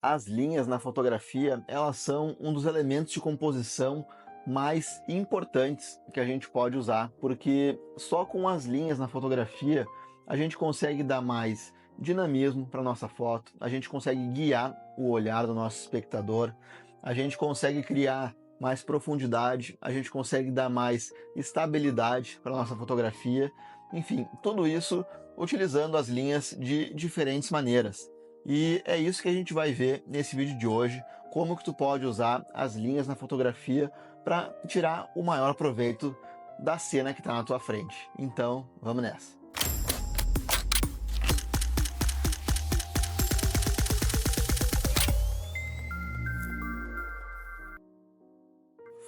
As linhas na fotografia, elas são um dos elementos de composição mais importantes que a gente pode usar, porque só com as linhas na fotografia a gente consegue dar mais dinamismo para nossa foto, a gente consegue guiar o olhar do nosso espectador, a gente consegue criar mais profundidade, a gente consegue dar mais estabilidade para nossa fotografia, enfim, tudo isso utilizando as linhas de diferentes maneiras. E é isso que a gente vai ver nesse vídeo de hoje, como que tu pode usar as linhas na fotografia para tirar o maior proveito da cena que está na tua frente. Então, vamos nessa.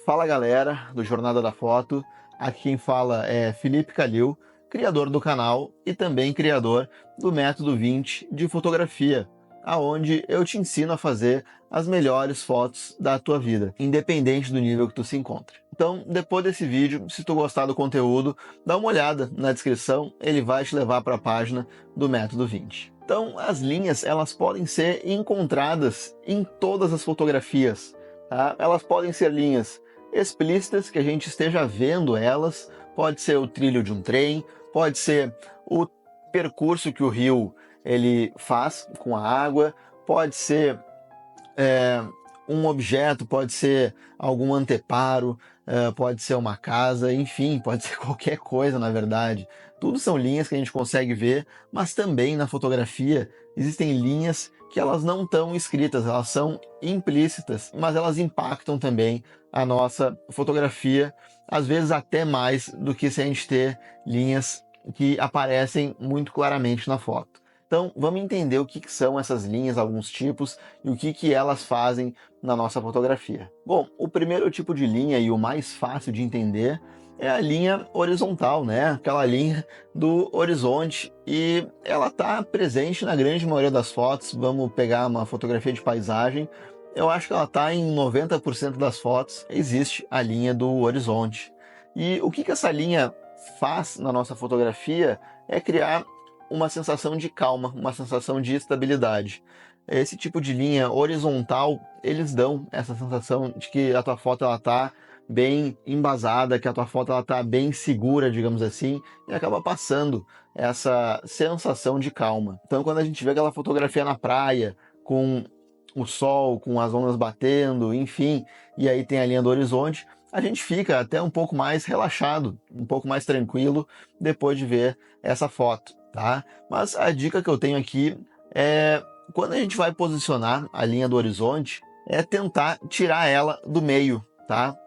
Fala galera do Jornada da Foto, aqui quem fala é Felipe Calil, criador do canal e também criador do Método 20 de fotografia, aonde eu te ensino a fazer as melhores fotos da tua vida, independente do nível que tu se encontre. Então, depois desse vídeo, se tu gostar do conteúdo, dá uma olhada na descrição, ele vai te levar para a página do Método 20. Então, as linhas, elas podem ser encontradas em todas as fotografias, tá? Elas podem ser linhas explícitas, que a gente esteja vendo elas, pode ser o trilho de um trem, pode ser o percurso que o rio ele faz com a água, pode ser um objeto, pode ser algum anteparo, pode ser uma casa, enfim, pode ser qualquer coisa, na verdade. Tudo são linhas que a gente consegue ver, mas também na fotografia existem linhas que elas não estão escritas, elas são implícitas, mas elas impactam também a nossa fotografia, às vezes até mais do que se a gente ter linhas que aparecem muito claramente na foto. Então, vamos entender o que são essas linhas, alguns tipos, e o que elas fazem na nossa fotografia. Bom, o primeiro tipo de linha e o mais fácil de entender é a linha horizontal, né? Aquela linha do horizonte, e ela está presente na grande maioria das fotos. Vamos pegar uma fotografia de paisagem, eu acho que ela está em 90% das fotos, existe a linha do horizonte. E o que essa linha faz na nossa fotografia é criar uma sensação de calma, uma sensação de estabilidade. Esse tipo de linha horizontal, eles dão essa sensação de que a tua foto ela tá bem embasada, que a tua foto ela tá bem segura, digamos assim, e acaba passando essa sensação de calma. Então, quando a gente vê aquela fotografia na praia, com o sol, com as ondas batendo, enfim, e aí tem a linha do horizonte, a gente fica até um pouco mais relaxado, um pouco mais tranquilo depois de ver essa foto, tá? Mas a dica que eu tenho aqui é, quando a gente vai posicionar a linha do horizonte, é tentar tirar ela do meio, tá?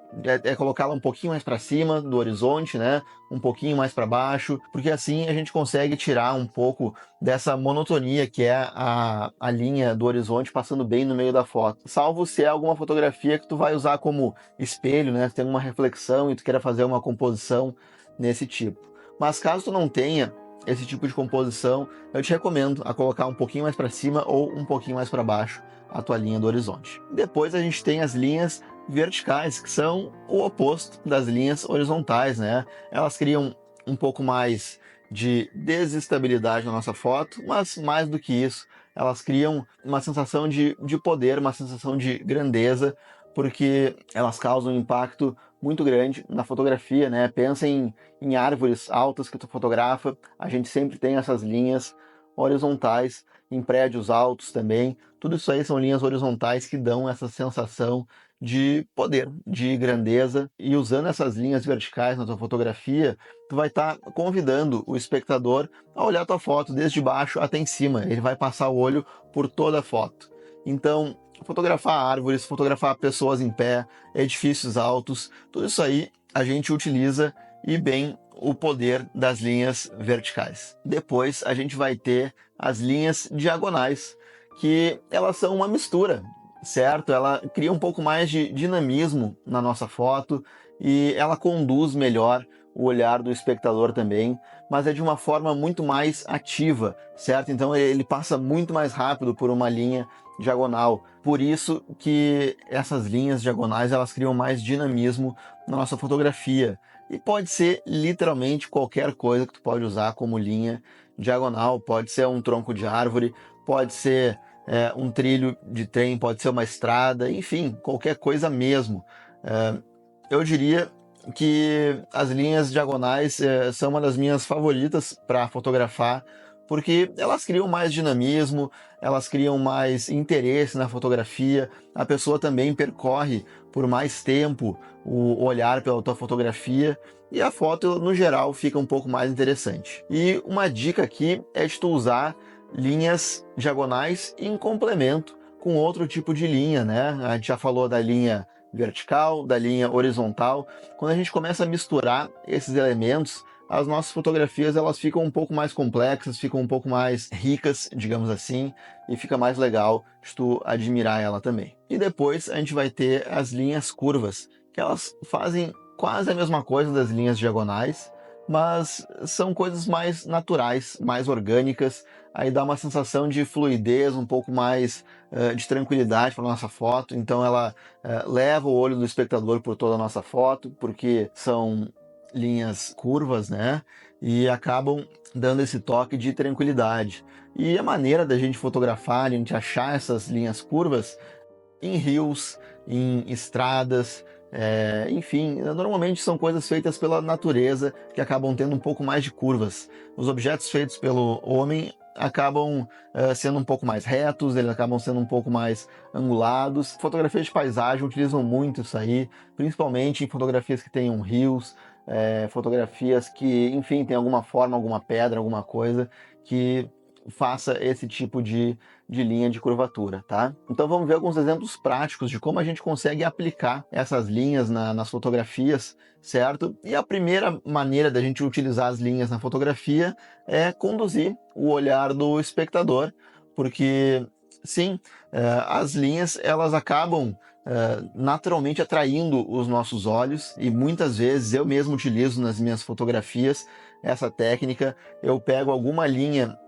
É colocá-la um pouquinho mais para cima do horizonte, né? Um pouquinho mais para baixo, porque assim a gente consegue tirar um pouco dessa monotonia que é a linha do horizonte passando bem no meio da foto. Salvo se é alguma fotografia que tu vai usar como espelho, né? Se tem uma reflexão e tu queira fazer uma composição nesse tipo. Mas caso tu não tenha esse tipo de composição, eu te recomendo a colocar um pouquinho mais para cima ou um pouquinho mais para baixo a tua linha do horizonte. Depois a gente tem as linhas verticais, que são o oposto das linhas horizontais, né? Elas criam um pouco mais de desestabilidade na nossa foto, mas mais do que isso, elas criam uma sensação de poder, uma sensação de grandeza, porque elas causam um impacto muito grande na fotografia, né? Pensa em árvores altas que tu fotografa, a gente sempre tem essas linhas horizontais, em prédios altos também, tudo isso aí são linhas horizontais que dão essa sensação de poder, de grandeza, e usando essas linhas verticais na tua fotografia, tu vai estar convidando o espectador a olhar a tua foto desde baixo até em cima, ele vai passar o olho por toda a foto. Então, fotografar árvores, fotografar pessoas em pé, edifícios altos, tudo isso aí a gente utiliza e bem o poder das linhas verticais. Depois a gente vai ter as linhas diagonais, que elas são uma mistura, certo? Ela cria um pouco mais de dinamismo na nossa foto e ela conduz melhor o olhar do espectador também, mas é de uma forma muito mais ativa, certo? Então ele passa muito mais rápido por uma linha diagonal. Por isso que essas linhas diagonais elas criam mais dinamismo na nossa fotografia. E pode ser literalmente qualquer coisa que tu pode usar como linha diagonal. Pode ser um tronco de árvore, pode ser um trilho de trem, pode ser uma estrada, enfim, qualquer coisa mesmo. Eu diria que as linhas diagonais são uma das minhas favoritas para fotografar, porque elas criam mais dinamismo, elas criam mais interesse na fotografia, a pessoa também percorre por mais tempo o olhar pela tua fotografia e a foto, no geral, fica um pouco mais interessante. E uma dica aqui é de tu usar linhas diagonais em complemento com outro tipo de linha, né? A gente já falou da linha vertical, da linha horizontal. Quando a gente começa a misturar esses elementos, as nossas fotografias elas ficam um pouco mais complexas, ficam um pouco mais ricas, digamos assim, e fica mais legal de tu admirar ela também. E depois a gente vai ter as linhas curvas, que elas fazem quase a mesma coisa das linhas diagonais, mas são coisas mais naturais, mais orgânicas, aí dá uma sensação de fluidez, um pouco mais de tranquilidade para a nossa foto, então ela leva o olho do espectador por toda a nossa foto, porque são linhas curvas, né? E acabam dando esse toque de tranquilidade. E a maneira da gente fotografar, a gente achar essas linhas curvas em rios, em estradas, enfim, normalmente são coisas feitas pela natureza que acabam tendo um pouco mais de curvas. Os objetos feitos pelo homem acabam sendo um pouco mais retos, eles acabam sendo um pouco mais angulados. Fotografias de paisagem utilizam muito isso aí, principalmente em fotografias que tenham rios, fotografias que, enfim, tem alguma forma, alguma pedra, alguma coisa que faça esse tipo de linha de curvatura, tá? Então vamos ver alguns exemplos práticos de como a gente consegue aplicar essas linhas nas fotografias, certo? E a primeira maneira da gente utilizar as linhas na fotografia é conduzir o olhar do espectador, porque sim, as linhas elas acabam naturalmente atraindo os nossos olhos e muitas vezes eu mesmo utilizo nas minhas fotografias essa técnica. Eu pego alguma linha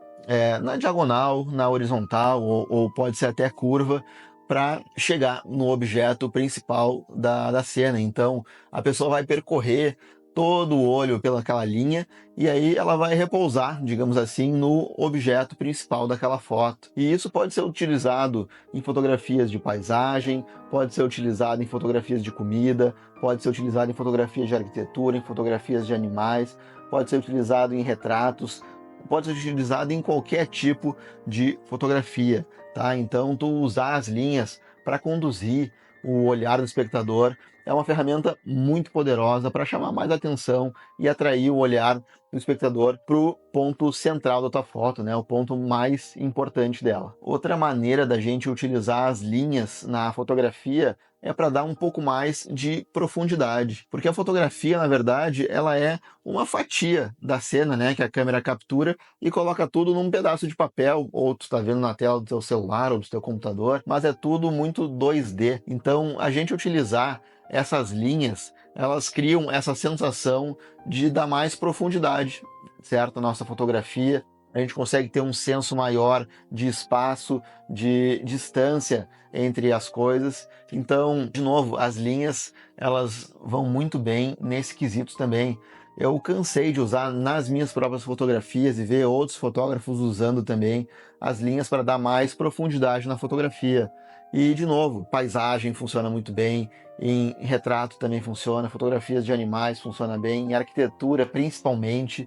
na diagonal, na horizontal ou pode ser até curva para chegar no objeto principal da cena. Então a pessoa vai percorrer todo o olho pelaquela linha e aí ela vai repousar, digamos assim, no objeto principal daquela foto. E isso pode ser utilizado em fotografias de paisagem, pode ser utilizado em fotografias de comida, pode ser utilizado em fotografias de arquitetura, em fotografias de animais, pode ser utilizado em retratos, pode ser utilizado em qualquer tipo de fotografia, tá? Então, tu usar as linhas para conduzir o olhar do espectador é uma ferramenta muito poderosa para chamar mais atenção e atrair o olhar do espectador para o ponto central da tua foto, né? O ponto mais importante dela. Outra maneira da gente utilizar as linhas na fotografia é para dar um pouco mais de profundidade, porque a fotografia, na verdade, ela é uma fatia da cena, né, que a câmera captura e coloca tudo num pedaço de papel, ou tu está vendo na tela do teu celular ou do teu computador, mas é tudo muito 2D. Então, a gente utilizar essas linhas, elas criam essa sensação de dar mais profundidade, certo? A nossa fotografia, a gente consegue ter um senso maior de espaço, de distância entre as coisas. Então, de novo, as linhas, elas vão muito bem nesse quesito também. Eu cansei de usar nas minhas próprias fotografias e ver outros fotógrafos usando também as linhas para dar mais profundidade na fotografia. E, de novo, paisagem funciona muito bem, em retrato também funciona, fotografias de animais funciona bem, em arquitetura principalmente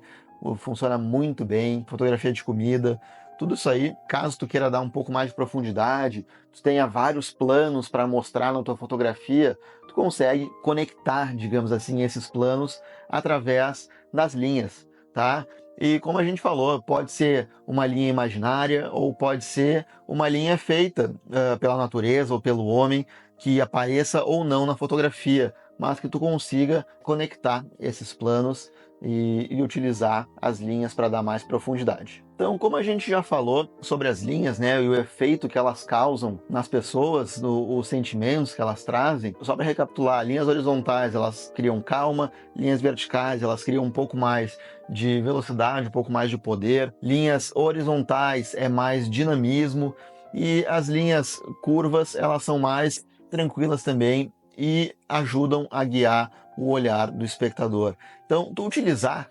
funciona muito bem, fotografia de comida, tudo isso aí, caso tu queira dar um pouco mais de profundidade, tu tenha vários planos para mostrar na tua fotografia, tu consegue conectar, digamos assim, esses planos através das linhas, tá? E como a gente falou, pode ser uma linha imaginária ou pode ser uma linha feita pela natureza ou pelo homem que apareça ou não na fotografia, mas que tu consiga conectar esses planos e utilizar as linhas para dar mais profundidade. Então, como a gente já falou sobre as linhas, né, e o efeito que elas causam nas pessoas, os sentimentos que elas trazem, só para recapitular, linhas horizontais elas criam calma, linhas verticais elas criam um pouco mais de velocidade, um pouco mais de poder, linhas horizontais é mais dinamismo e as linhas curvas elas são mais tranquilas também e ajudam a guiar o olhar do espectador. Então, tu utilizar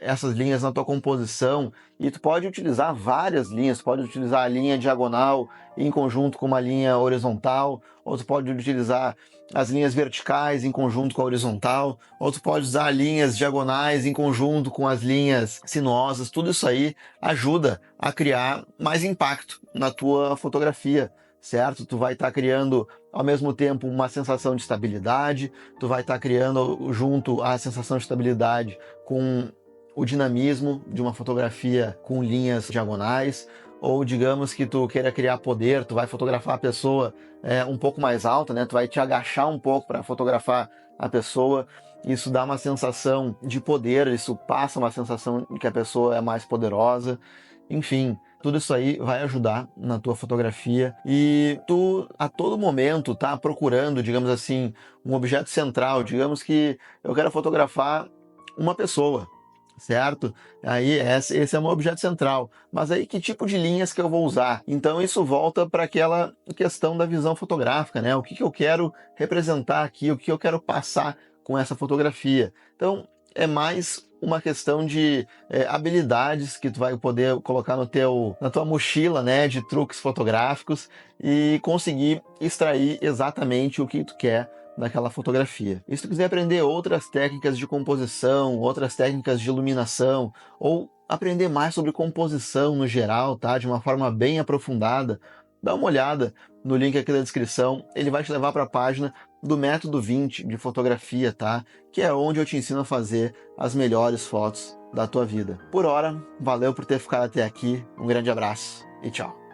essas linhas na tua composição, e tu pode utilizar várias linhas, tu pode utilizar a linha diagonal em conjunto com uma linha horizontal, ou tu pode utilizar as linhas verticais em conjunto com a horizontal, ou tu pode usar linhas diagonais em conjunto com as linhas sinuosas. Tudo isso aí ajuda a criar mais impacto na tua fotografia, certo? Tu vai estar criando ao mesmo tempo uma sensação de estabilidade, tu vai estar criando junto à sensação de estabilidade com o dinamismo de uma fotografia com linhas diagonais, ou digamos que tu queira criar poder, tu vai fotografar a pessoa um pouco mais alta, né? Tu vai te agachar um pouco para fotografar a pessoa. Isso dá uma sensação de poder, isso passa uma sensação de que a pessoa é mais poderosa. Enfim, tudo isso aí vai ajudar na tua fotografia, e tu a todo momento tá procurando, digamos assim, um objeto central. Digamos que eu quero fotografar uma pessoa, certo? Aí esse é o meu objeto central. Mas aí que tipo de linhas que eu vou usar? Então isso volta para aquela questão da visão fotográfica, né? O que eu quero representar aqui, o que eu quero passar com essa fotografia. Então é mais uma questão de habilidades que tu vai poder colocar na tua mochila, né, de truques fotográficos, e conseguir extrair exatamente o que tu quer naquela fotografia. E se tu quiser aprender outras técnicas de composição, outras técnicas de iluminação, ou aprender mais sobre composição no geral, tá, de uma forma bem aprofundada, dá uma olhada no link aqui da descrição. Ele vai te levar para a página do Método 20 de fotografia, tá? Que é onde eu te ensino a fazer as melhores fotos da tua vida. Por hora, valeu por ter ficado até aqui, um grande abraço e tchau!